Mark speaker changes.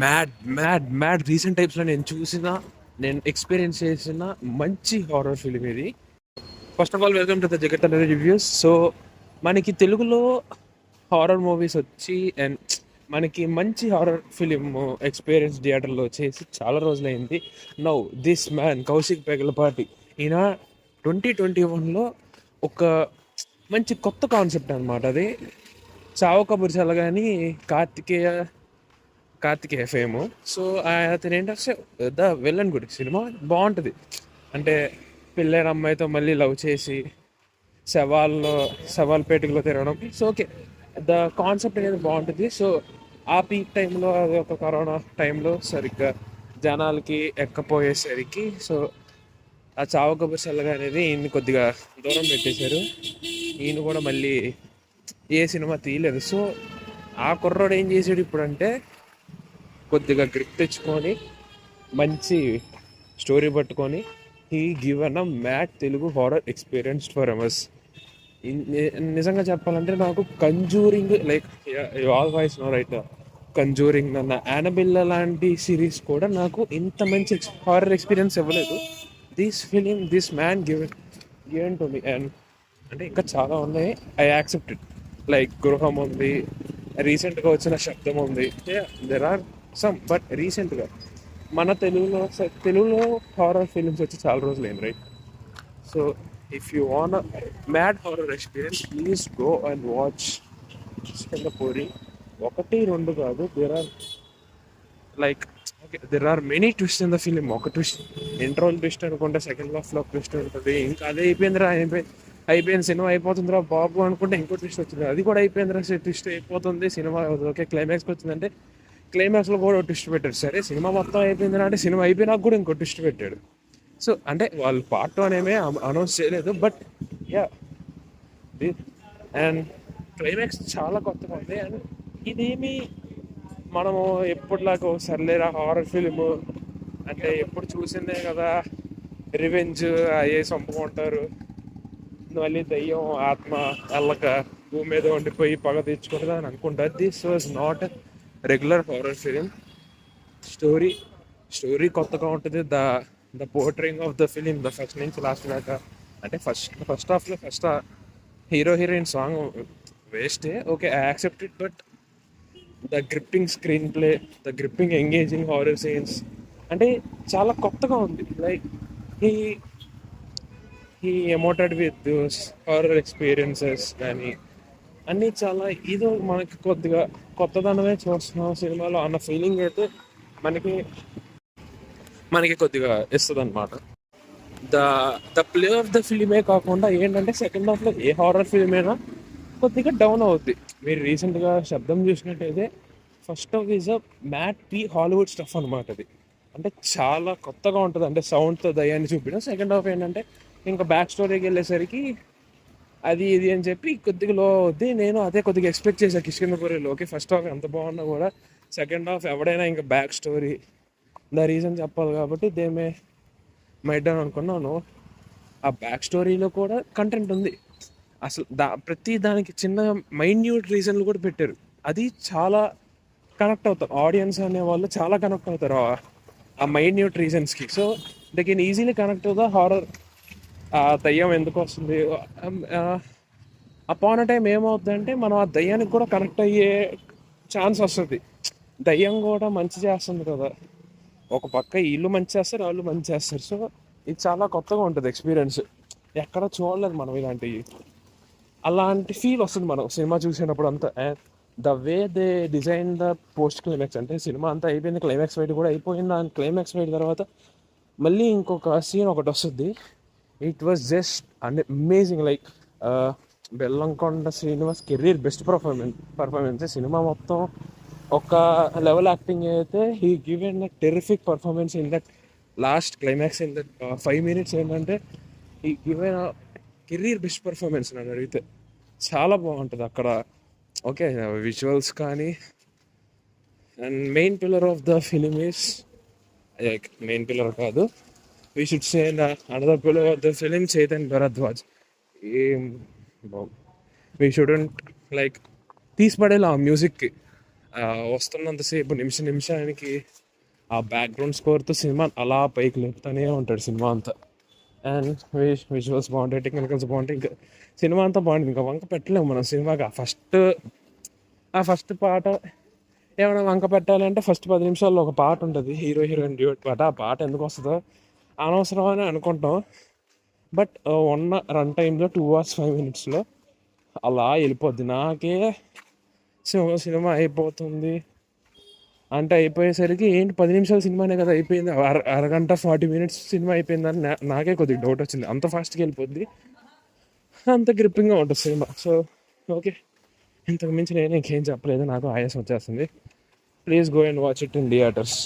Speaker 1: Mad mad mad recent టైప్స్లో నేను చూసిన, నేను ఎక్స్పీరియన్స్ చేసిన మంచి హారర్ ఫిలిం ఇది. First of all welcome to the జగత్ అనేది రివ్యూస్. సో మనకి తెలుగులో హారర్ మూవీస్ వచ్చి అండ్ మనకి మంచి హారర్ ఫిలిం ఎక్స్పీరియన్స్ థియేటర్లో వచ్చేసి చాలా రోజులైంది. నౌ దిస్ మ్యాన్ కౌశిక్ పెగలపాటి ఈయన 2021లో ఒక మంచి కొత్త కాన్సెప్ట్ అనమాట అది. చావు కబుర్ చల్లగాని కార్తికేయ కార్తికేయ ఫేమ్. సో అతను ఏంటంటే ద విలన్ గుడి సినిమా బాగుంటుంది. అంటే పెళ్ళైన అమ్మాయితో మళ్ళీ లవ్ చేసి శవాల్లో శవాలపేటలో తిరగడం. సో ఓకే, ద కాన్సెప్ట్ అనేది బాగుంటుంది. సో ఆ పీక్ టైంలో, అది ఒక కరోనా టైంలో సరిగ్గా జనాలకి ఎక్కపోయేసరికి సో ఆ చావు కబుర్ చల్లగా అనేది ఈయన్ని కొద్దిగా దూరం పెట్టేశారు. ఈయన కూడా మళ్ళీ ఏ సినిమా తీయలేదు. సో ఆ కుర్రోడు ఏం చేసాడు ఇప్పుడు అంటే కొద్దిగా గ్రిప్ తెచ్చుకొని మంచి స్టోరీ పట్టుకొని he given a mad Telugu horror experience for hours. నిజంగా చెప్పాలంటే నాకు Conjuring like all voice no right, Conjuring అన్న యానబిల్లా లాంటి సిరీస్ కూడా నాకు ఇంత మంచి హారర్ ఎక్స్పీరియన్స్ ఇవ్వలేదు. This film this man given to me. And అంటే ఇంకా చాలా ఉన్నాయి, ఐ యాక్సెప్టెడ్. లైక్ గృహం ఉంది, రీసెంట్గా వచ్చిన శబ్దం ఉంది, దెర్ ఆర్ సమ్. బట్ రీసెంట్గా మన తెలుగులో హారర్ ఫిలిమ్స్ వచ్చి చాలా రోజులు అయింది right. So if you want mad horror experience please go and watch Skandapuri. ఒకటి రెండు కాదు, there are like okay there are many twist in the film. ఒక ట్విస్ట్ ఇంట్రోల్ ట్విస్ట్ అనుకుంటే సెకండ్ హాఫ్లో ట్విస్ట్ ఉంటుంది. ఇంకా అదే అయిపోయిందిరా, అయిపోయింది సినిమా అయిపోతుందిరా బాబు అనుకుంటే ఇంకో ట్విస్ట్ వచ్చింది, అది కూడా అయిపోయిందిరా ట్విస్ట్ అయిపోతుంది సినిమా. ఓకే క్లైమాక్స్కి వచ్చిందంటే క్లైమాక్స్లో కూడా ట్విస్ట్ పెట్టాడు. సరే సినిమా మొత్తం అయిపోయిందిరా అంటే సినిమా అయిపోయినాక కూడా ఇంకో ట్విస్ట్ పెట్టాడు. సో అంటే వాళ్ళు పార్ట్ 2 అనేమే అనౌన్స్ చేయలేదు. బట్ యా, అండ్ క్లైమాక్స్ చాలా కొత్తగా ఉంది. అండ్ ఇదేమి మనము ఎప్పటిలాగా సర్లేరా హారర్ ఫిలిము అంటే ఎప్పుడు చూసిందే కదా, రివెంజ్ అయ్యే చంపుకుంటారు, మళ్ళీ దయ్యం ఆత్మ వెళ్ళక భూమి మీద ఉండిపోయి పగ తెచ్చుకుంటుంది అని అనుకుంటారు. This was not regular horror film. Story story కొత్తగా ఉంటుంది. The portraying of the film the first నుంచి లాస్ట్ దాకా. అంటే ఫస్ట్ హాఫ్లో హీరో హీరోయిన్ సాంగ్ వేస్టే, okay I accepted. But the gripping screen play, the gripping engaging horror scenes అంటే చాలా కొత్తగా ఉంది. Like he he emoted with those horror experiences కానీ అన్నీ చాలా ఏదో మనకి కొద్దిగా కొత్తదనమే చూస్తున్నాం సినిమాలో అన్న ఫీలింగ్ అయితే మనకి మనకి కొద్దిగా ఇస్తుంది అనమాట. The the play of the ఫిలిమే కాకుండా ఏంటంటే సెకండ్ హాఫ్లో ఏ హారర్ ఫిలిం అయినా కొద్దిగా డౌన్ అవుద్ది. మీరు రీసెంట్గా శబ్దం చూసినట్టయితే first half is a mad పీ హాలీవుడ్ స్టఫ్ అనమాట. అది అంటే చాలా కొత్తగా ఉంటుంది. అంటే సౌండ్తో దయ్యాన్ని చూపించడం. సెకండ్ హాఫ్ ఏంటంటే ఇంకా బ్యాక్ స్టోరీకి వెళ్ళేసరికి అది ఇది అని చెప్పి కొద్దిగా లో అవుద్ది. నేను అదే కొద్దిగా ఎక్స్పెక్ట్ చేశాను కిష్కిందపురిలో. ఓకే ఫస్ట్ హాఫ్ ఎంత బాగున్నా కూడా సెకండ్ హాఫ్ ఎవడైనా ఇంకా బ్యాక్ స్టోరీ ద రీజన్ చెప్పాలి కాబట్టి దేమే మైట్ డౌన్ అనుకున్నాను. ఆ బ్యాక్ స్టోరీలో కూడా కంటెంట్ ఉంది. అసలు ప్రతి దానికి చిన్న మైన్యూట్ రీజన్లు కూడా పెట్టారు. అది చాలా కనెక్ట్ అవుతారు ఆడియన్స్ అనే వాళ్ళు, చాలా కనెక్ట్ అవుతారు ఆ మైన్యూట్ రీజన్స్కి. So they can easily connect to the horror. ఆ దయ్యం ఎందుకు వస్తుంది అపాన్ అ టైం ఏమవుతుందంటే మనం ఆ దయ్యానికి కూడా కనెక్ట్ అయ్యే ఛాన్స్ వస్తుంది. దయ్యం కూడా మంచి చేస్తుంది కదా, ఒక పక్క వీళ్ళు మంచి చేస్తారు, వాళ్ళు మంచి చేస్తారు. సో ఇది చాలా కొత్తగా ఉంటుంది ఎక్స్పీరియన్స్. ఎక్కడ చూడలేదు మనం ఇలాంటివి. అలాంటి ఫీల్ వస్తుంది మనం సినిమా చూసినప్పుడు అంతా. The way they design the post climax అంటే సినిమా అంతా అయిపోయింది, క్లైమాక్స్ ఫైట్ కూడా అయిపోయింది. ఆ క్లైమాక్స్ ఫైట్ తర్వాత మళ్ళీ ఇంకొక సీన్ ఒకటి వస్తుంది. It was just and amazing. Like Bellamkonda Srinivas career best performance cinema మొత్తం. ఒక లెవెల్ యాక్టింగ్ అయితే he given a terrific performance in that last climax. In that 5 minutes ఏంటంటే he given a career best performance నన్ను అడిగితే. చాలా బాగుంటుంది అక్కడ. ఓకే విజువల్స్ కానీ and main pillar of the film is like main pillar కాదు, we should say another pillar of the film Chaitan Bharadwaj. ఏం we shouldn't like తీసిపడేలా ఆ మ్యూజిక్కి. వస్తున్నంతసేపు నిమిషానికి ఆ బ్యాక్గ్రౌండ్ స్కోర్తో సినిమా అలా పైకి లేపుతూనే ఉంటాడు సినిమా అంతా. అండ్ విజువల్స్ బాగుంటాయి, టెక్నికల్స్ బాగుంటాయి, ఇంకా సినిమా అంతా బాగుంటుంది. ఇంకా వంక పెట్టలేము మనం సినిమాకి. ఆ ఫస్ట్ పాట ఏమైనా వంక పెట్టాలంటే ఫస్ట్ 10 నిమిషాల్లో ఒక పాట ఉంటుంది, హీరో హీరోయిన్ డ్యూట్ పాట. ఆ పాట ఎందుకు వస్తుందో అనవసరం అని అనుకుంటాం. బట్ ఉన్న రన్ టైంలో 2 hours 5 minutesలో అలా వెళ్ళిపోద్ది. నాకే సినిమా అయిపోతుంది అంటే అయిపోయేసరికి ఏంటి 10 నిమిషాల సినిమానే కదా అయిపోయింది, అరగంట 40 minutes సినిమా అయిపోయిందని నాకే కొద్దిగా డౌట్ వచ్చింది. అంత ఫాస్ట్గా వెళ్ళిపోద్ది, అంత గ్రిప్పింగ్గా ఉంటుంది సినిమా. సో ఓకే, ఇంతకు మించి నేను ఇంకేం చెప్పలేదు, నాకు ఆయాసం వచ్చేస్తుంది. Please go and watch it in theatres.